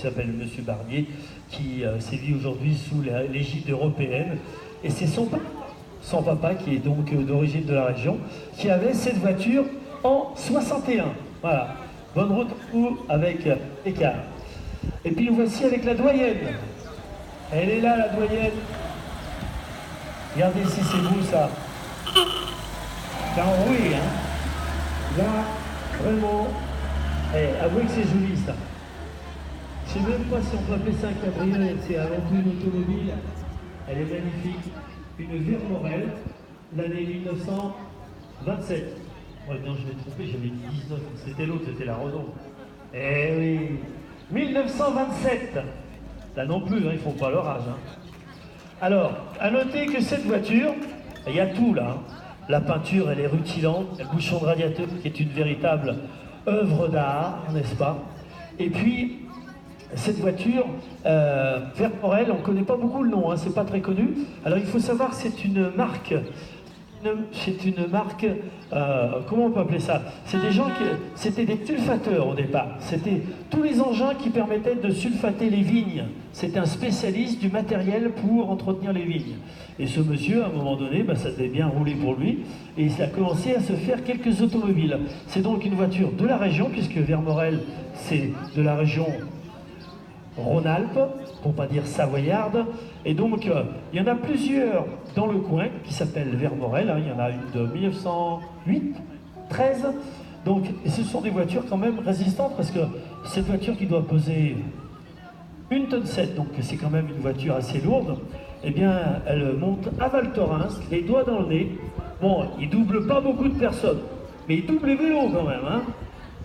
s'appelle Monsieur Barnier, qui sévit aujourd'hui sous l'égide européenne. Et c'est son papa, qui est donc d'origine de la région, qui avait cette voiture en 61. Voilà. Bonne route ou avec écart. Et puis nous voici avec la doyenne. Elle est là, la doyenne. Regardez si c'est beau ça. T'as enroué, hein. Là, vraiment. Avouez que c'est joli ça. Je ne sais même pas si on peut appeler ça un cabriolet, c'est avant tout une automobile. Elle est magnifique. Une Vermorel, l'année 1927. Ouais, non, je l'ai trompé, j'avais dit 19. C'était l'autre, c'était la Renault. Eh oui. 1927. Là non plus, hein, ils font pas leur âge. Hein. Alors, à noter que cette voiture, il y a tout là. Hein. La peinture, elle est rutilante. Le bouchon de radiateur qui est une véritable œuvre d'art, n'est-ce pas? Et puis, cette voiture, Vermorel, on ne connaît pas beaucoup le nom, hein, c'est pas très connu. Alors il faut savoir que c'est une marque, comment on peut appeler ça? C'est des gens qui, c'était des sulfateurs au départ. C'était tous les engins qui permettaient de sulfater les vignes. C'était un spécialiste du matériel pour entretenir les vignes. Et ce monsieur, à un moment donné, ça devait bien rouler pour lui, et il a commencé à se faire quelques automobiles. C'est donc une voiture de la région, puisque Vermorel, c'est de la région Rhône-Alpes, pour pas dire savoyarde, et donc il y en a plusieurs dans le coin qui s'appellent Vermorel, hein. Il y en a une de 1908, 13, donc et ce sont des voitures quand même résistantes, parce que cette voiture qui doit peser 1,7 tonne, donc c'est quand même une voiture assez lourde, eh bien elle monte à Val Thorens, les doigts dans le nez. Bon, il double pas beaucoup de personnes, mais il double les vélos quand même, hein.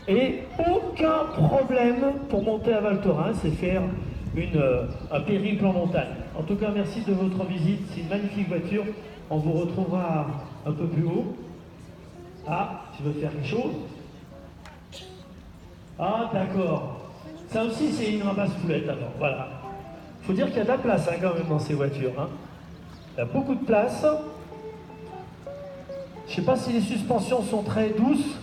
Et aucun problème pour monter à Val Thorens et faire un périple en montagne. En tout cas, merci de votre visite. C'est une magnifique voiture. On vous retrouvera un peu plus haut. Ah, tu veux faire quelque chose? Ah, d'accord. Ça aussi, c'est une ramasse-poulette. Alors, voilà. Il faut dire qu'il y a de la place, hein, quand même, dans ces voitures. Hein. Il y a beaucoup de place. Je ne sais pas si les suspensions sont très douces.